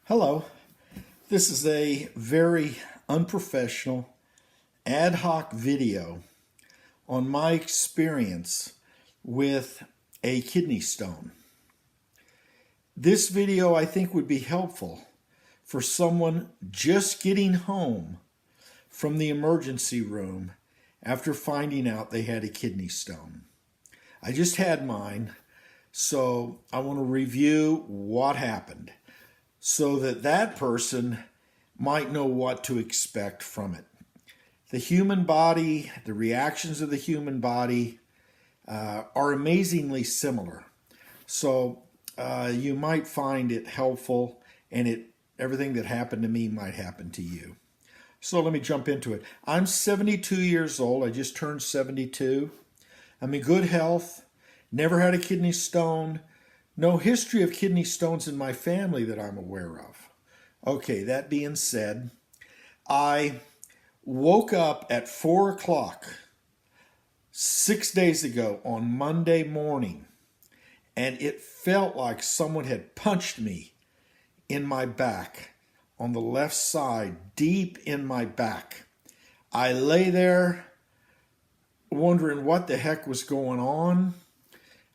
Hello. This is a very unprofessional ad hoc video on my experience with a kidney stone. This video I think would be helpful for someone just getting home from the emergency room after finding out they had a kidney stone. I just had mine, so I want to review what happened, so that that person might know what to expect from it. The human body, the reactions of the human body are amazingly similar. So you might find it helpful, and everything that happened to me might happen to you. So let me jump into it. I'm 72 years old. I just turned 72. I'm in good health. Never had a kidney stone. No history of kidney stones in my family that I'm aware of. Okay, that being said, I woke up at 4 o'clock 6 days ago on Monday morning, and it felt like someone had punched me in my back, on the left side, deep in my back. I lay there wondering what the heck was going on.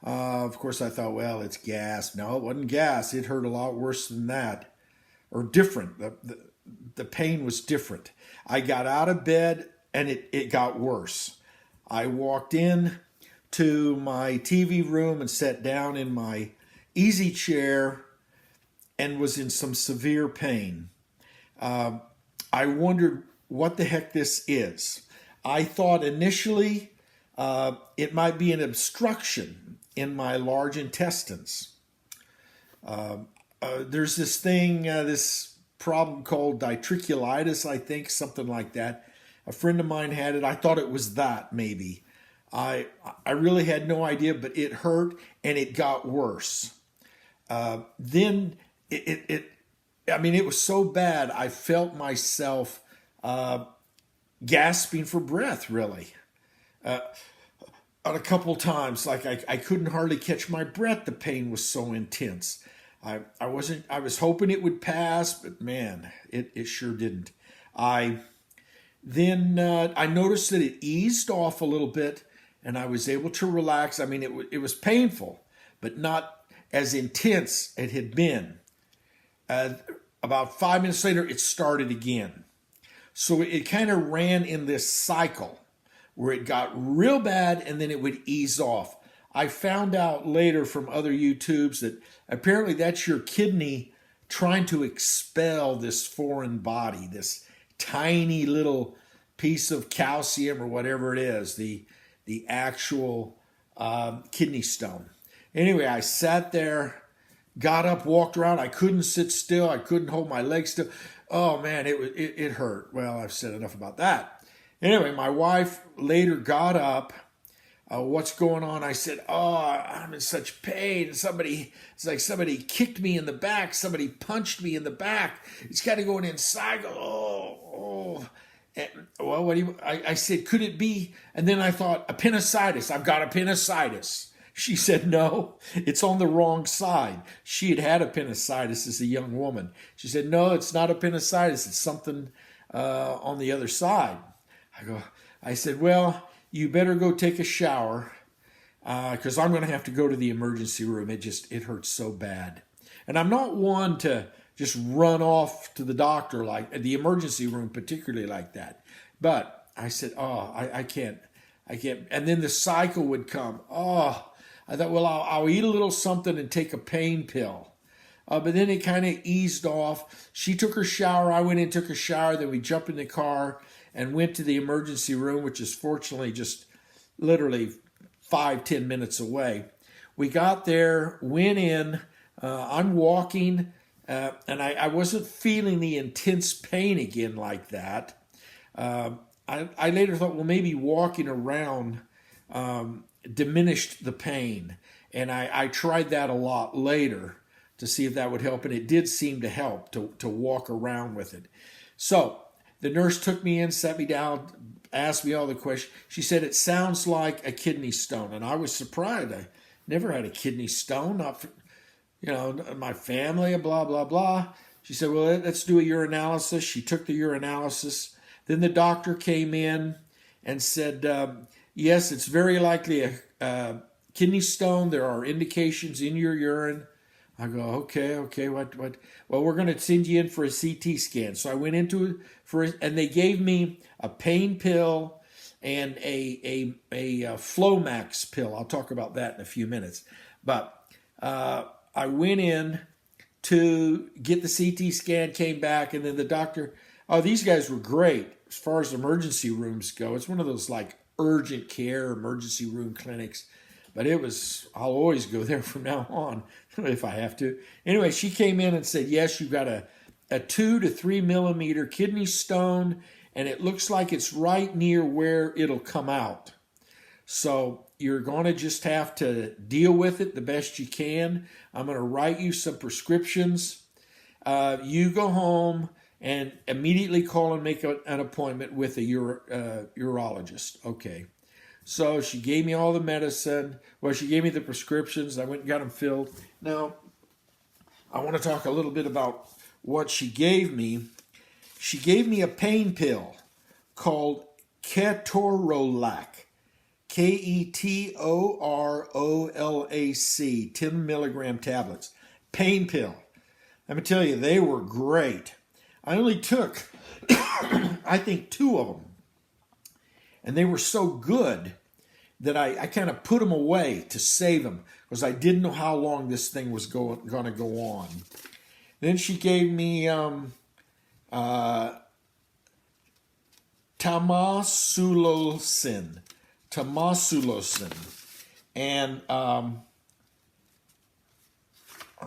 Of course, I thought, well, it's gas. No, it wasn't gas. It hurt a lot worse than that, or different. The pain was different. I got out of bed, and it got worse. I walked in to my TV room and sat down in my easy chair and was in some severe pain. I wondered what the heck this is. I thought initially it might be an obstruction in my large intestines. There's this thing, this problem called diverticulitis, I think, something like that. A friend of mine had it. I thought it was that, maybe. I really had no idea, but it hurt and it got worse. Then it was so bad, I felt myself gasping for breath, really. A couple times, like I couldn't hardly catch my breath. The pain was so intense. I was hoping it would pass, but man, it sure didn't. I noticed that it eased off a little bit, and I was able to relax. I mean, it was painful, but not as intense it had been. About 5 minutes later, it started again. So it kind of ran in this cycle where it got real bad and then it would ease off. I found out later from other YouTubes that apparently that's your kidney trying to expel this foreign body, this tiny little piece of calcium or whatever it is, the actual kidney stone. Anyway, I sat there, got up, walked around. I couldn't sit still. I couldn't hold my legs still. Oh man, it hurt. Well, I've said enough about that. Anyway, my wife later got up. What's going on? I said, oh, I'm in such pain. It's like somebody kicked me in the back. Somebody punched me in the back. It's kind of going inside. Oh. And, well, I said, could it be? And then I thought, appendicitis. I've got appendicitis. She said, no, it's on the wrong side. She had appendicitis as a young woman. She said, no, it's not appendicitis. It's something on the other side. I said, well, you better go take a shower because I'm going to have to go to the emergency room. It hurts so bad. And I'm not one to just run off to the doctor, like the emergency room, particularly like that. But I said, oh, I can't. And then the cycle would come. Oh, I thought, well, I'll eat a little something and take a pain pill. But then it kind of eased off. She took her shower. I went in, took a shower. Then we jumped in the car and went to the emergency room, which is fortunately just literally 5-10 minutes away. We got there, went in. I'm walking, and I wasn't feeling the intense pain again like that. I later thought, well, maybe walking around diminished the pain. And I tried that a lot later to see if that would help, and it did seem to help to walk around with it. So the nurse took me in, sat me down, asked me all the questions. She said, it sounds like a kidney stone. And I was surprised. I never had a kidney stone, not for, my family, blah, blah, blah. She said, well, let's do a urinalysis. She took the urinalysis. Then the doctor came in and said, yes, it's very likely a kidney stone. There are indications in your urine. I go, okay, what? Well, we're going to send you in for a CT scan. So I went into and they gave me a pain pill and a Flomax pill. I'll talk about that in a few minutes. But I went in to get the CT scan, came back, and then the doctor, oh, these guys were great as far as emergency rooms go. It's one of those like urgent care emergency room clinics. But I'll always go there from now on if I have to. Anyway, she came in and said, yes, you've got a 2 to 3 millimeter kidney stone, and it looks like it's right near where it'll come out. So you're going to just have to deal with it the best you can. I'm going to write you some prescriptions. You go home and immediately call and make an appointment with a urologist. Okay. So she gave me all the medicine. Well, she gave me the prescriptions. I went and got them filled. Now, I want to talk a little bit about what she gave me. She gave me a pain pill called Ketorolac. Ketorolac, 10 milligram tablets. Pain pill. Let me tell you, they were great. I only took, I think, 2 of them. And they were so good that I kind of put them away to save them because I didn't know how long this thing was going to go on. Then she gave me Tamasulosin. And I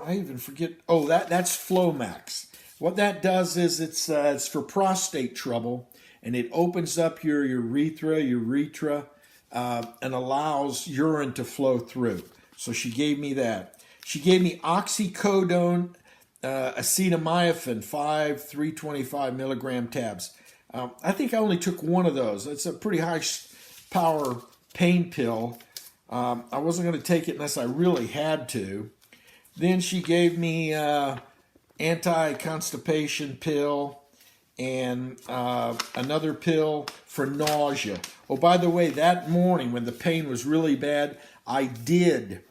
even forget. Oh, that's Flomax. What that does is it's for prostate trouble, and it opens up your urethra, and allows urine to flow through. So she gave me that. She gave me oxycodone, acetaminophen, 325 milligram tabs. I think I only took 1 of those. It's a pretty high power pain pill. I wasn't going to take it unless I really had to. Then she gave me anti-constipation pill and another pill for nausea. Oh, by the way, that morning when the pain was really bad, I didn't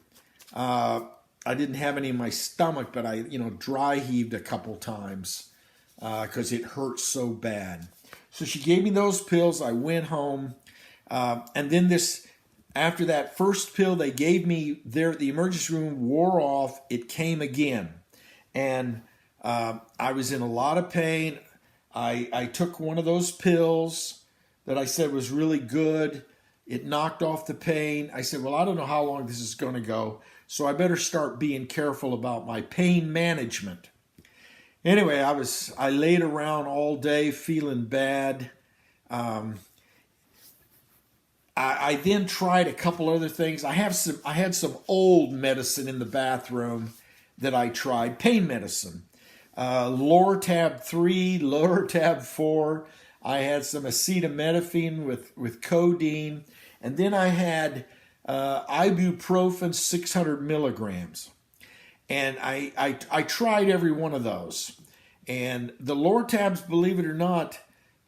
have any in my stomach, but I dry heaved a couple times because it hurt so bad. So she gave me those pills. I went home, and then after that first pill they gave me there at the emergency room wore off. It came again, and I was in a lot of pain. I took one of those pills that I said was really good. It knocked off the pain. I said, well, I don't know how long this is going to go, so I better start being careful about my pain management. Anyway, I laid around all day feeling bad. I then tried a couple other things. I had some old medicine in the bathroom that I tried, pain medicine. Lortab 3, Lortab 4. I had some acetaminophen with codeine, and then I had ibuprofen 600 milligrams. And I tried every one of those. And the Lortabs, believe it or not,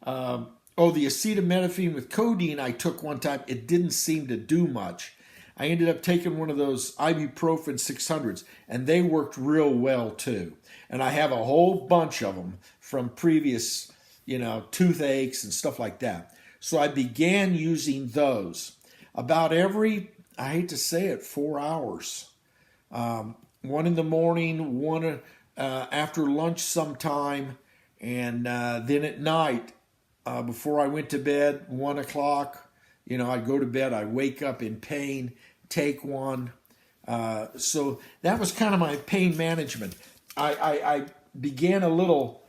the acetaminophen with codeine I took one time, it didn't seem to do much. I ended up taking one of those ibuprofen 600s, and they worked real well too. And I have a whole bunch of them from previous, toothaches and stuff like that. So I began using those about every, I hate to say it, 4 hours. One in the morning, one after lunch sometime, and then at night before I went to bed, 1 o'clock. I'd go to bed, I'd wake up in pain, take one. So that was kind of my pain management. I began a little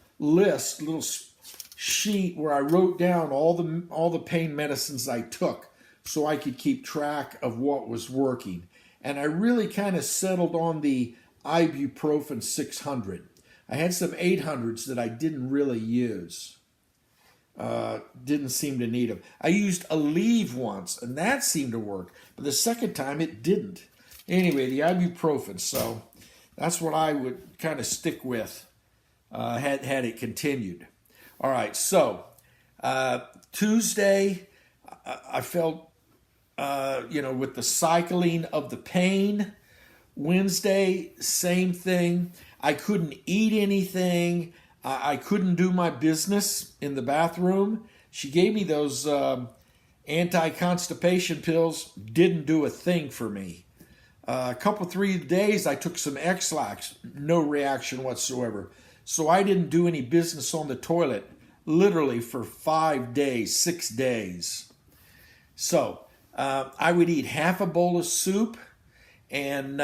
sheet where I wrote down all the pain medicines I took so I could keep track of what was working. And I really kind of settled on the ibuprofen 600. I had some 800s that I didn't really use. Didn't seem to need them. I used Aleve once, and that seemed to work. But the second time, it didn't. Anyway, the ibuprofen. So that's what I would kind of stick with had it continued. All right, so Tuesday, I felt, with the cycling of the pain. Wednesday, same thing. I couldn't eat anything. I couldn't do my business in the bathroom. She gave me those anti-constipation pills. Didn't do a thing for me. A couple, 3 days, I took some X-Lax. No reaction whatsoever. So I didn't do any business on the toilet literally for 5 days, 6 days. So I would eat half a bowl of soup and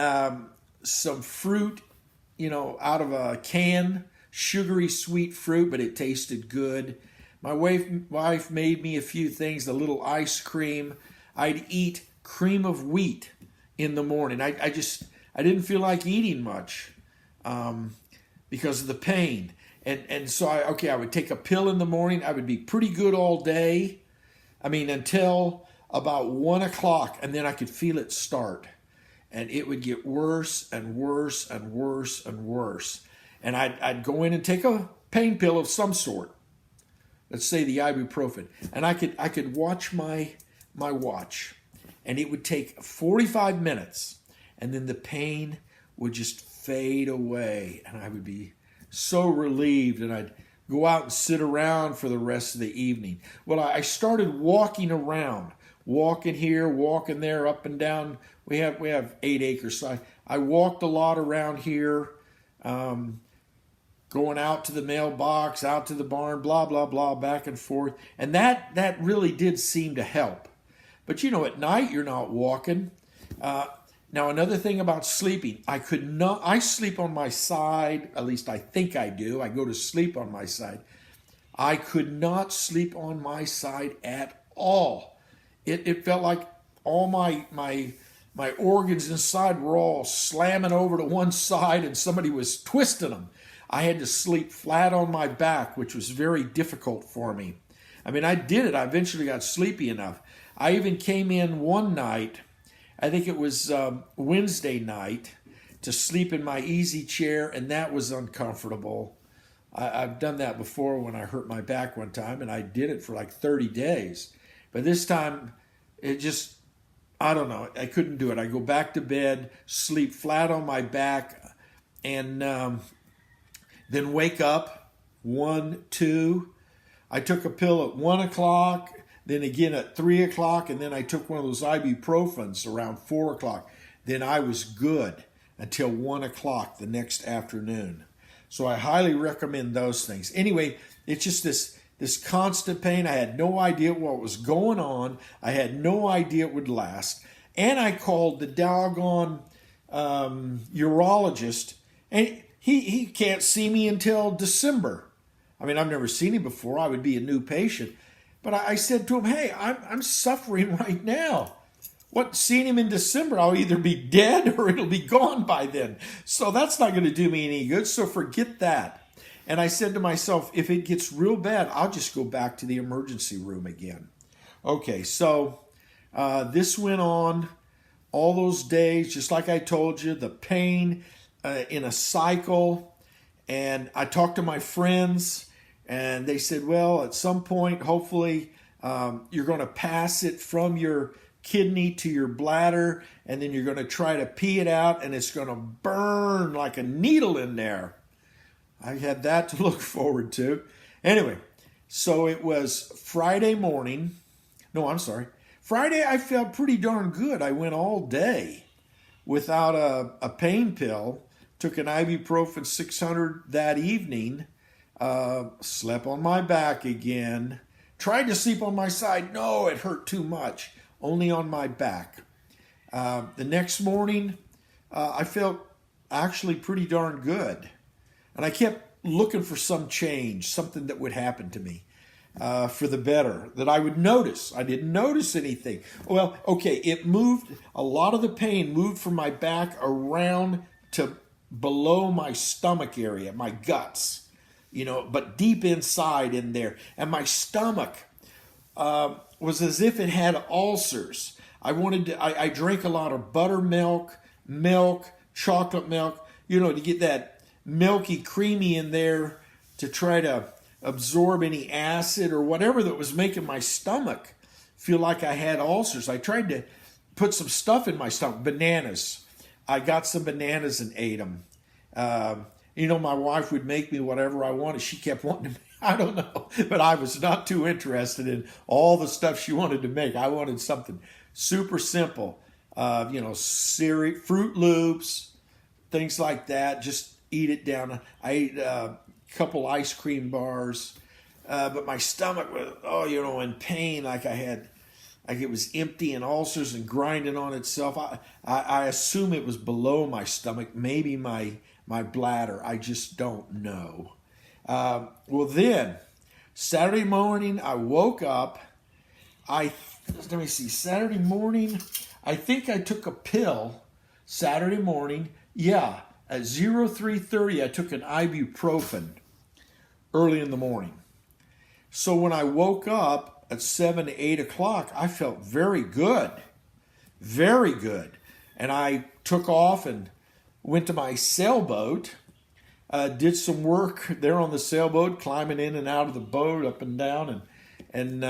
some fruit, out of a can, sugary sweet fruit, but it tasted good. My wife made me a few things, a little ice cream. I'd eat cream of wheat in the morning. I didn't feel like eating much because of the pain. And so I would take a pill in the morning. I would be pretty good all day. Until about 1 o'clock, and then I could feel it start. And it would get worse and worse and worse and worse. And I'd go in and take a pain pill of some sort. Let's say the ibuprofen. And I could watch my watch. And it would take 45 minutes. And then the pain would just fade away. And I would be so relieved. And I'd go out and sit around for the rest of the evening. Well, I started walking around. Walking here, walking there, up and down. We have 8 acres. So I walked a lot around here, going out to the mailbox, out to the barn, blah, blah, blah, back and forth. And that really did seem to help. But at night you're not walking. Now another thing about sleeping, I sleep on my side, at least I think I do. I go to sleep on my side. I could not sleep on my side at all. It felt like all my organs inside were all slamming over to one side and somebody was twisting them. I had to sleep flat on my back, which was very difficult for me. I did it. I eventually got sleepy enough. I even came in one night, I think it was Wednesday night, to sleep in my easy chair, and that was uncomfortable. I've done that before when I hurt my back one time, and I did it for like 30 days. But this time, I don't know. I couldn't do it. I go back to bed, sleep flat on my back, and then wake up 1, 2. I took a pill at 1 o'clock, then again at 3 o'clock, and then I took one of those ibuprofens around 4 o'clock. Then I was good until 1 o'clock the next afternoon. So I highly recommend those things. Anyway, it's just this constant pain. I had no idea what was going on. I had no idea it would last. And I called the doggone urologist, and he can't see me until December. I've never seen him before. I would be a new patient. But I said to him, hey, I'm suffering right now. Seeing him in December, I'll either be dead or it'll be gone by then. So that's not going to do me any good. So forget that. And I said to myself, if it gets real bad, I'll just go back to the emergency room again. Okay, so this went on all those days, just like I told you, the pain in a cycle. And I talked to my friends, and they said, well, at some point, hopefully, you're going to pass it from your kidney to your bladder, and then you're going to try to pee it out, and it's going to burn like a needle in there. I had that to look forward to. Anyway, so it was Friday morning. No, I'm sorry. Friday, I felt pretty darn good. I went all day without a pain pill. Took an ibuprofen 600 that evening. Slept on my back again. Tried to sleep on my side. No, it hurt too much. Only on my back. The next morning, I felt actually pretty darn good. And I kept looking for some change, something that would happen to me for the better, that I would notice. I didn't notice anything. Well, okay, it moved, a lot of the pain moved from my back around to below my stomach area, my guts, but deep inside in there. And my stomach was as if it had ulcers. I drank a lot of buttermilk, milk, chocolate milk, to get milky, creamy in there to try to absorb any acid or whatever that was making my stomach feel like I had ulcers. I tried to put some stuff in my stomach, bananas. I got some bananas and ate them. My wife would make me whatever I wanted. She kept wanting to, I don't know, but I was not too interested in all the stuff she wanted to make. I wanted something super simple, cereal, Fruit Loops, things like that. Just eat it down. I ate a couple ice cream bars, but my stomach was, in pain, like it was empty and ulcers and grinding on itself. I assume it was below my stomach, maybe my bladder. I just don't know. Then Saturday morning I woke up. Saturday morning, I think I took a pill Saturday morning. Yeah, at 03:30 I took an ibuprofen early in the morning. So when I woke up at 7 to 8 o'clock, I felt very good. Very good. And I took off and went to my sailboat, did some work there on the sailboat, climbing in and out of the boat, up and down, and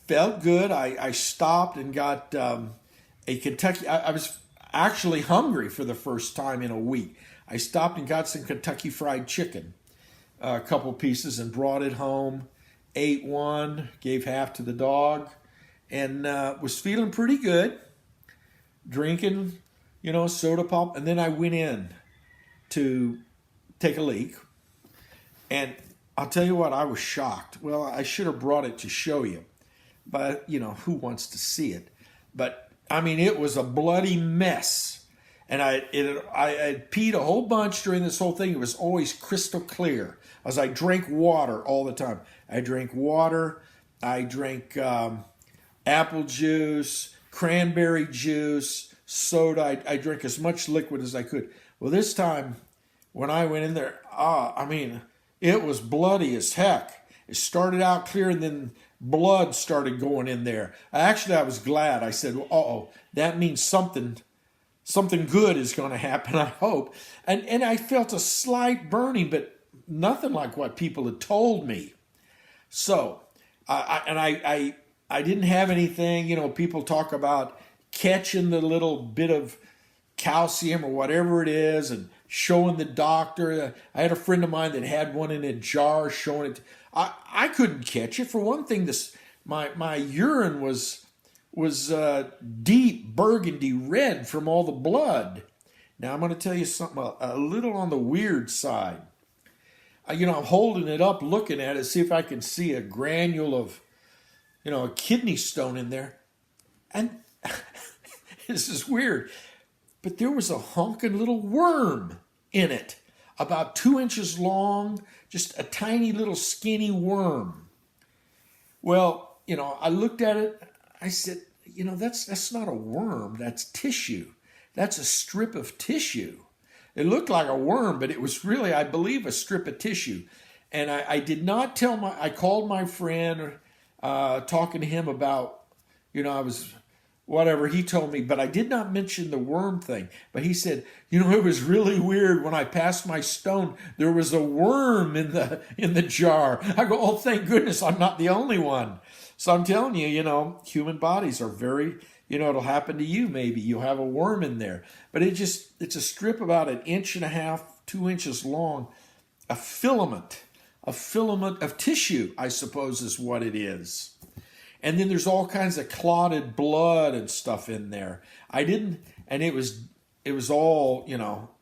felt good. I stopped and got a Kentucky. I was actually hungry for the first time in a week. I stopped and got some Kentucky Fried Chicken, a couple pieces, and brought it home. Ate one, gave half to the dog, and was feeling pretty good. Drinking, soda pop, and then I went in to take a leak. And I'll tell you what, I was shocked. Well, I should have brought it to show you, but who wants to see it? But I mean, it was a bloody mess. And I had peed a whole bunch during this whole thing. It was always crystal clear, as I drank water all the time. I drank water. I drank apple juice, cranberry juice, soda. I drank as much liquid as I could. Well, this time when I went in there, it was bloody as heck. It started out clear, and then blood started going in there. I was glad. I said, that means something good is going to happen, I hope. And I felt a slight burning, but nothing like what people had told me. So, I didn't have anything. People talk about catching the little bit of calcium or whatever it is and showing the doctor. I had a friend of mine that had one in a jar showing it. I couldn't catch it. For one thing, my urine was deep burgundy red from all the blood. Now I'm going to tell you something a little on the weird side. I'm holding it up, looking at it, see if I can see a granule of, a kidney stone in there. And this is weird, but there was a honking little worm in it, about 2 inches long, just a tiny little skinny worm. Well, I looked at it. I said, that's not a worm. That's tissue. That's a strip of tissue. It looked like a worm, but it was really, I believe, a strip of tissue. And I did not I called my friend, talking to him about, I was, whatever he told me, but I did not mention the worm thing. But he said, it was really weird when I passed my stone, there was a worm in the jar. I go, oh, thank goodness I'm not the only one. So I'm telling you, human bodies are very, it'll happen to you maybe. You'll have a worm in there. But it's a strip about 1.5 inches, 2 inches long, a filament of tissue, I suppose is what it is. And then there's all kinds of clotted blood and stuff in there. And it was all,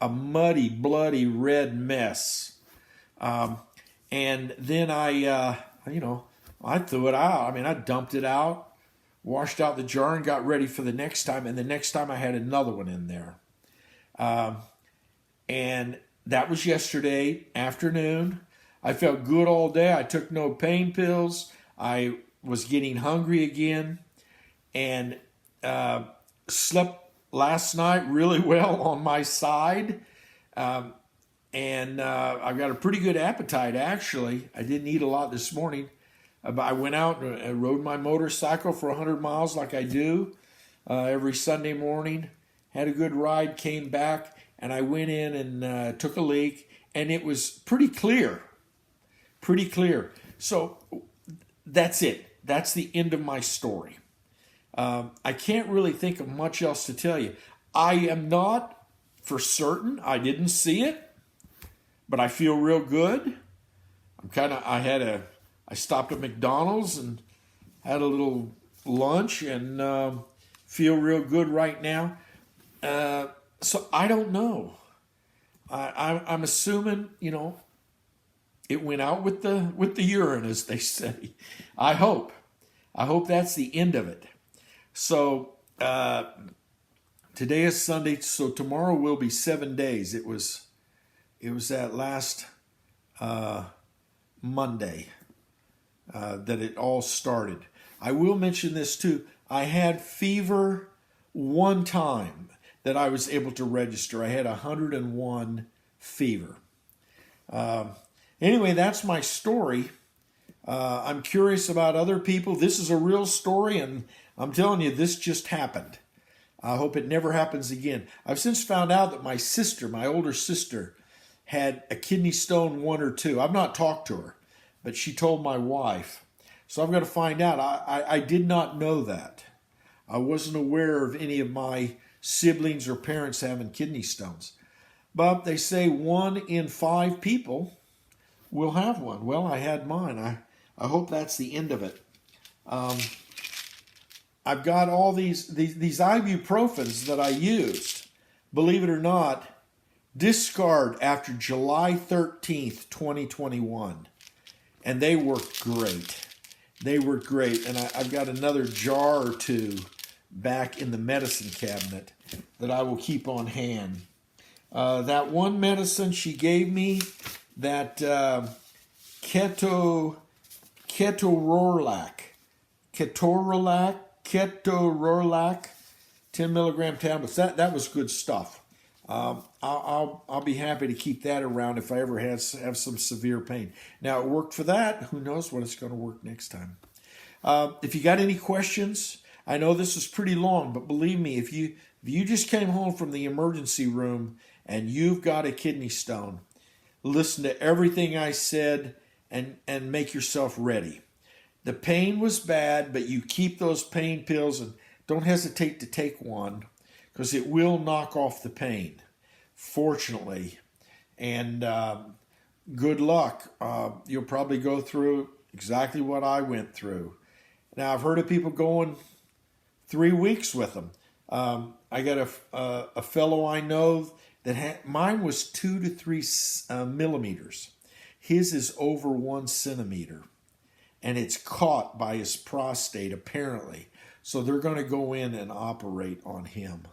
a muddy, bloody red mess. And then I threw it out. I dumped it out, washed out the jar, and got ready for the next time. And the next time I had another one in there. And that was yesterday afternoon. I felt good all day. I took no pain pills. I was getting hungry again, and slept last night really well on my side. And I've got a pretty good appetite, actually. I didn't eat a lot this morning. But I went out and rode my motorcycle for 100 miles like I do every Sunday morning. Had a good ride, came back, and I went in and took a leak, and it was pretty clear. Pretty clear. So that's it. That's the end of my story. I can't really think of much else to tell you. I am not for certain. I didn't see it, but I feel real good. I stopped at McDonald's and had a little lunch and feel real good right now. So I don't know. I'm assuming, it went out with the urine, as they say. I hope that's the end of it. So today is Sunday, so tomorrow will be 7 days. It was that last Monday that it all started. I will mention this too. I had fever one time that I was able to register. I had 101 fever. Anyway, that's my story. I'm curious about other people. This is a real story, and I'm telling you, this just happened. I hope it never happens again. I've since found out that my sister, my older sister, had a kidney stone 1 or 2. I've not talked to her, but she told my wife. So I'm going to find out. I did not know that. I wasn't aware of any of my siblings or parents having kidney stones. But they say 1 in 5 people will have one. Well, I had mine. I hope that's the end of it. I've got all these ibuprofens that I used. Believe it or not, discard after July 13th, 2021. And they worked great. They worked great. And I've got another jar or 2 back in the medicine cabinet that I will keep on hand. That one medicine she gave me, that ketorolac, 10 milligram tablets. That was good stuff. I'll be happy to keep that around if I ever have some severe pain. Now, it worked for that. Who knows what it's going to work next time. If you got any questions, I know this is pretty long, but believe me, if you just came home from the emergency room and you've got a kidney stone, listen to everything I said and make yourself ready. The pain was bad, but you keep those pain pills and don't hesitate to take one because it will knock off the pain, fortunately. And good luck. You'll probably go through exactly what I went through. Now, I've heard of people going 3 weeks with them. I got a fellow I know that mine was 2 to 3 millimeters. His is over 1 centimeter. And it's caught by his prostate, apparently. So they're going to go in and operate on him.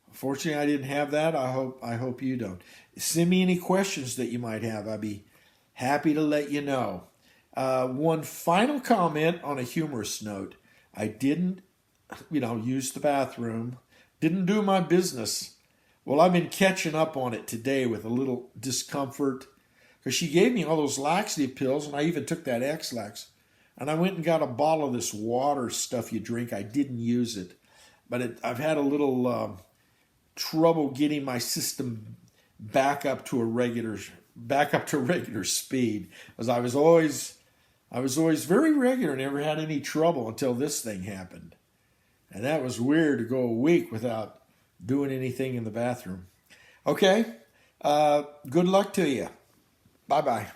Unfortunately, I didn't have that. I hope you don't. Send me any questions that you might have. I'd be happy to let you know. One final comment on a humorous note. I didn't, use the bathroom. Didn't do my business. Well, I've been catching up on it today with a little discomfort. Because she gave me all those laxative pills, and I even took that X-Lax. And I went and got a bottle of this water stuff you drink. I didn't use it. But I've had a little trouble getting my system back up to a regular speed. Because I was always very regular, never had any trouble until this thing happened. And that was weird to go a week without doing anything in the bathroom. Okay. Good luck to you. Bye-bye.